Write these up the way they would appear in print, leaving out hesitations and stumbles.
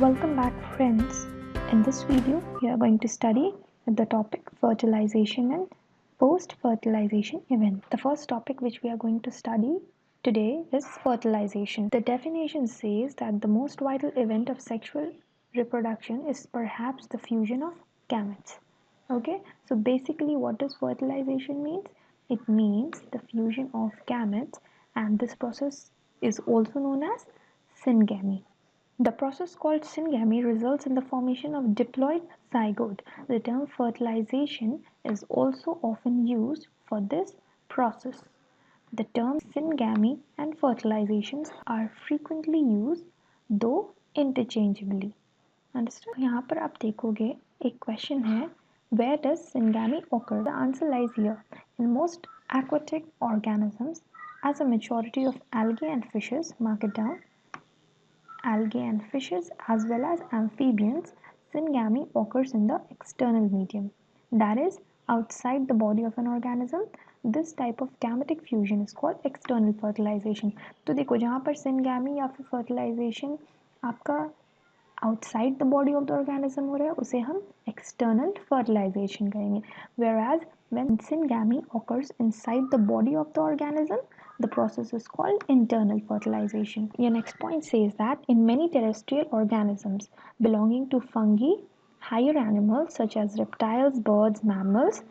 Welcome back friends. In this video we are going to study the topic fertilization and post-fertilization event. The first topic which we are going to study today is fertilization. The definition says that the most vital event of sexual reproduction is perhaps the fusion of gametes. Okay, so basically what does fertilization means? It means the fusion of gametes, and this process is also known as syngamy. The process called syngamy results in the formation of diploid zygote. The term fertilization is also often used for this process. The terms syngamy and fertilizations are frequently used, though interchangeably. Understood? यहाँ पर आप देखोगे एक question है, where does syngamy occur? The answer lies here. In most aquatic organisms, as a majority of algae and fishes, mark it down, algae and fishes as well as amphibians, syngamy occurs in the external medium, that is outside the body of an organism. This type of gametic fusion is called external fertilization. तो देखो जहाँ पर syngamy या फिर fertilization आपका outside the body of the organism हो रहा है उसे हम external fertilization कहेंगे, whereas when syngamy occurs inside the body of the organism, the process is called internal fertilization. Your next point says that in many terrestrial organisms belonging to fungi, higher animals such as reptiles, birds, mammals,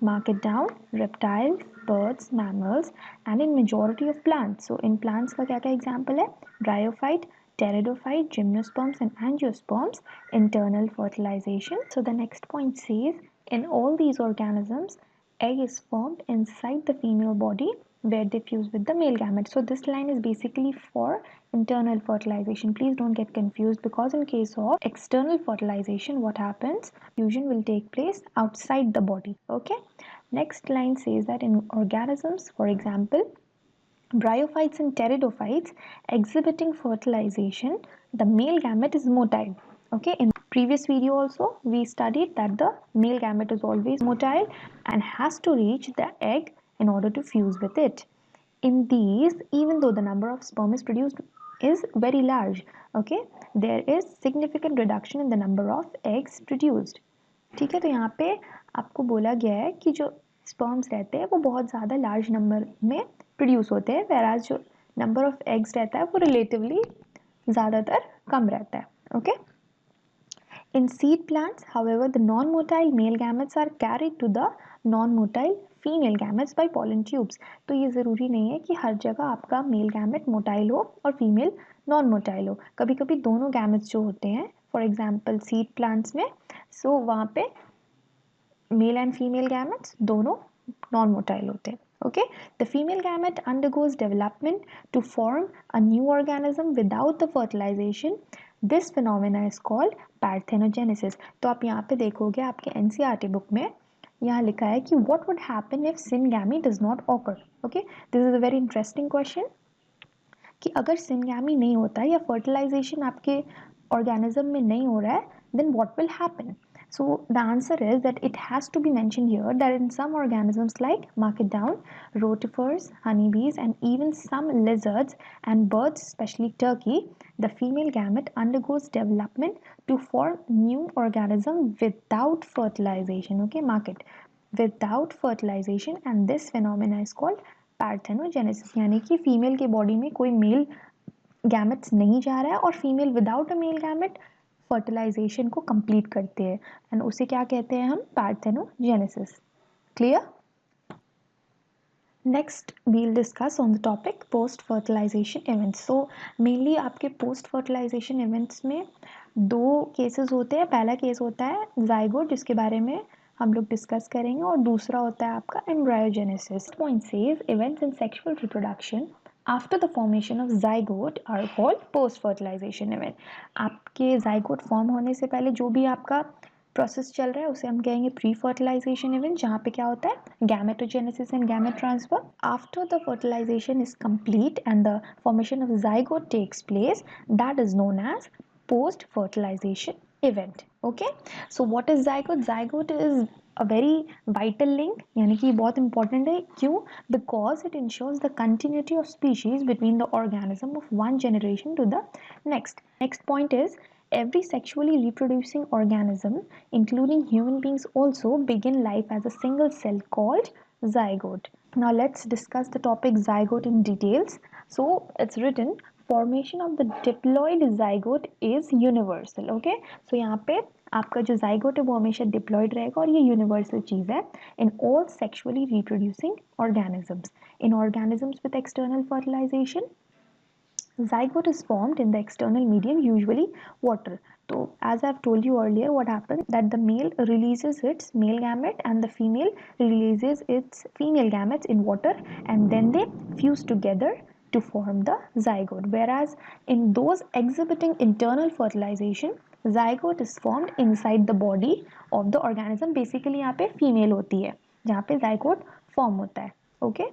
mark it down, reptiles, birds, mammals, and in majority of plants. So in plants का क्या क्या example है? Bryophyte, pteridophyte, gymnosperms and angiosperms, internal fertilization. So the next point says, in all these organisms, egg is formed inside the female body where they fuse with the male gamete. So this line is basically for internal fertilization. Please don't get confused, because in case of external fertilization, what happens? Fusion will take place outside the body. Okay. Next line says that in organisms, for example, bryophytes and pteridophytes exhibiting fertilization, the male gamete is motile. Okay, in previous video also we studied that the male gamete is always motile and has to reach the egg in order to fuse with it. In these, even though the number of sperm is produced is very large, okay, there is significant reduction in the number of eggs produced. ठीक है, तो यहाँ पे आपको बोला गया है कि जो स्पर्म्स रहते हैं वो बहुत ज़्यादा लार्ज नंबर में प्रोड्यूस होते हैं, whereas जो नंबर ऑफ एग्स रहता है वो रिलेटिवली ज़्यादातर कम रहता है. Okay. In seed plants, however, the non-motile male gametes are carried to the non-motile female gametes by pollen tubes. तो ये ज़रूरी नहीं है कि हर जगह आपका मेल गैमेट मोटाइल हो और फीमेल नॉन मोटाइल हो. कभी कभी दोनों गैमेट्स जो होते हैं, फॉर एग्जांपल सीड प्लांट्स में, सो वहाँ पे मेल एंड फीमेल गैमेट्स दोनों नॉन मोटाइल होते हैं. Okay, the female gamete undergoes development to form a new organism without the fertilization. This phenomena is called parthenogenesis. तो आप यहाँ पे देखोगे आपके NCERT बुक में यहाँ लिखा है कि what would happen if syngamy does not occur. Okay, this is a very interesting question कि अगर syngamy नहीं होता या fertilization आपके organism में नहीं हो रहा है, then what will happen? So the answer is that it has to be mentioned here that in some organisms like, mark it down, rotifers, honeybees and even some lizards and birds, especially turkey, the female gamete undergoes development to form new organism without fertilization. Okay, mark it, without fertilization, and this phenomena is called parthenogenesis. यानी कि female के body में कोई male gametes नहीं जा रहा है और female without a male gamete fertilisation को कंप्लीट करते हैं, एंड उसे क्या कहते हैं हम? Parthenogenesis. Clear? Next we'll discuss on the topic post fertilisation events. So mainly आपके पोस्ट फर्टिलाइजेशन इवेंट्स में दो केसेस होते हैं. पहला केस होता है जाइगोट, जिसके बारे में हम लोग डिस्कस करेंगे, और दूसरा होता है आपका embryogenesis. Point says events in sexual reproduction after the formation of zygote are called post fertilization event. आपके जाइगोट फॉर्म होने से पहले जो भी आपका प्रोसेस चल रहा है उसे हम कहेंगे प्री फर्टिलाइजेशन इवेंट, जहाँ पे क्या होता है? Gametogenesis and gamete transfer. After the fertilisation is complete and the formation of zygote takes place, that is known as post fertilisation event. Okay, so what is zygote? Zygote is a very vital link, यानी कि बहुत important है. क्यों? Because it ensures the continuity of species between the organism of one generation to the next. Next point is every sexually reproducing organism, including human beings, also begin life as a single cell called zygote. Now let's discuss the topic zygote in details. So it's written, formation of the diploid zygote is universal. Okay, so यहाँ पे आपका जो zygote है वो हमेशा diploid रहेगा और ये universal चीज़ है in all sexually reproducing organisms. In organisms with external fertilization, zygote is formed in the external medium, usually water. So as I've told you earlier, what happens that the male releases its male gamete and the female releases its female gametes in water, and then they fuse together to form the zygote. Whereas in those exhibiting internal fertilization, zygote is formed inside the body of the organism. Basically यहाँ पे female होती है जहाँ पे zygote form होता है. Okay.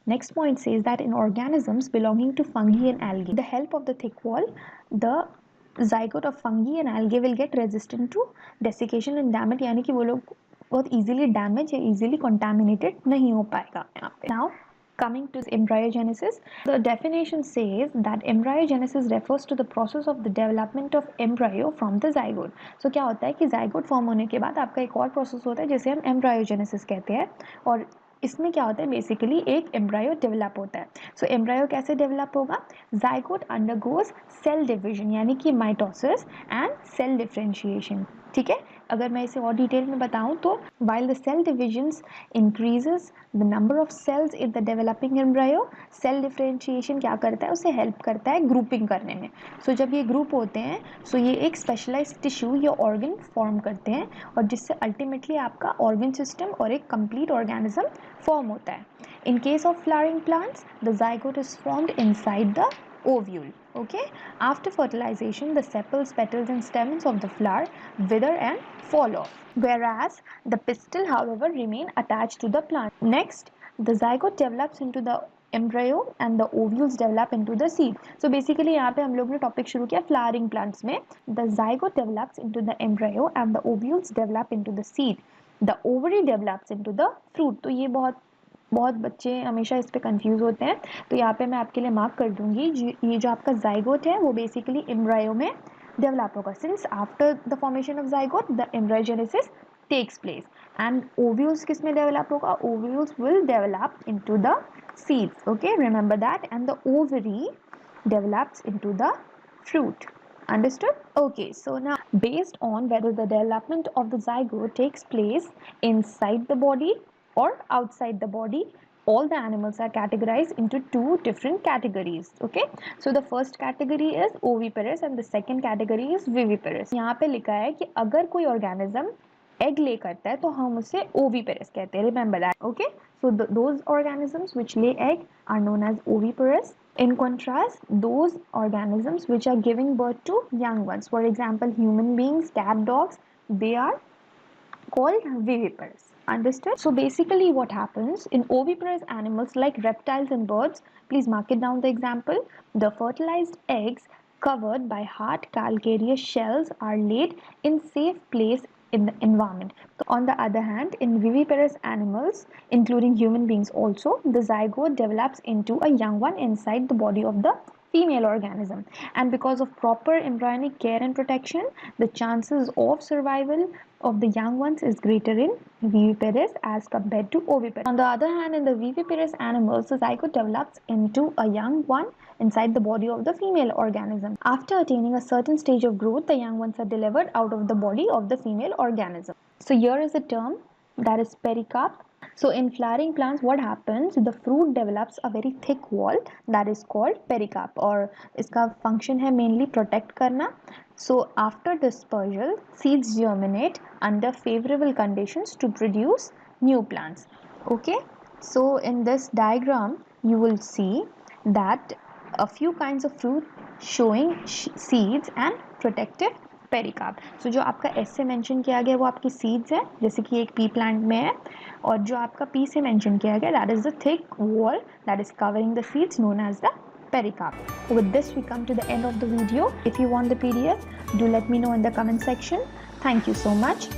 Next point says that in organisms belonging to fungi and algae, with the help of the thick wall, the zygote of fungi and algae will get resistant to desiccation and damage, यानी कि वो लोग बहुत easily damage या easily contaminated नहीं हो पाएगा यहाँ पे. Now coming to embryogenesis, the definition says that embryogenesis refers to the process of the development of embryo from the zygote. So क्या होता है कि zygote form होने के बाद आपका एक और process होता है जिसे हम embryogenesis कहते हैं, और इसमें क्या होता है बेसिकली एक एम्ब्रायो डेवलप होता है. सो एम्ब्रायो कैसे डेवलप होगा? zygote undergoes सेल डिविजन यानी कि माइटोसिस एंड सेल डिफरेंशिएशन. ठीक है, अगर मैं इसे और डिटेल में बताऊं तो while the cell divisions increases the number of cells in the developing embryo, cell differentiation क्या करता है? उसे हेल्प करता है ग्रुपिंग करने में. सो जब ये ग्रुप होते हैं सो ये एक स्पेशलाइज्ड टिश्यू या ऑर्गन फॉर्म करते हैं और जिससे अल्टीमेटली आपका ऑर्गन सिस्टम और एक कंप्लीट ऑर्गेनिज्म फॉर्म होता है. In case of flowering plants, the zygote is formed inside the ovule. Okay, after fertilization, the sepals, petals and stamens of the flower wither and fall off, whereas the pistil however remain attached to the plant. Next, the zygote develops into the embryo and the ovules develop into the seed. So basically यहाँ पे हम लोग ने topic शुरू किया flowering plants में. The zygote develops into the embryo and the ovules develop into the seed. The ovary develops into the fruit. तो ये बहुत बच्चे हमेशा इस पे कंफ्यूज होते हैं, तो यहाँ पे मैं आपके लिए मार्क कर दूंगी. ये जो आपका जाइगोट है वो बेसिकली एम्ब्रायो में डेवलप होगा. Since after the formation of zygote the embryogenesis takes place. And ovules किस में डेवलप होगा? Ovules will develop into the seeds. Okay, remember that. And the ovary develops into the fruit. Understood? Okay, so now based on whether the development of the zygote takes place inside the body or outside the body, all the animals are categorized into two different categories. Okay, so the first category is oviparous and the second category is viviparous. यहाँ पे लिखा है कि अगर कोई organism egg lay करता है तो हम उसे oviparous कहते हैं. Remember that. Okay, so those organisms which lay egg are known as oviparous. In contrast, those organisms which are giving birth to young ones, for example human beings, cat, dogs, they are called viviparous. Understood? So basically what happens in oviparous animals like reptiles and birds, please mark it down the example, the fertilized eggs covered by hard calcareous shells are laid in safe place in the environment. So on the other hand, in viviparous animals, including human beings also, the zygote develops into a young one inside the body of the female organism, and because of proper embryonic care and protection, the chances of survival of the young ones is greater in viviparous as compared to oviparous. On the other hand, in the viviparous animals, the zygote develops into a young one inside the body of the female organism. After attaining a certain stage of growth, the young ones are delivered out of the body of the female organism. So here is a term that is pericarp. So in flowering plants what happens, the fruit develops a very thick wall that is called pericarp, और इसका function है mainly protect करना. So after dispersal, seeds germinate under favorable conditions to produce new plants. Okay, so in this diagram you will see that a few kinds of fruit showing seeds and protective pericarp. So जो आपका S से mention किया गया वो आपकी seeds है, जैसे कि एक पी प्लांट में है, और जो आपका पी से मेंशन किया गया that is the thick wall that is covering the seeds known as the pericarp. With this we come to the end of the video. If you want the PDF, do let me know in the comment section. Thank you so much.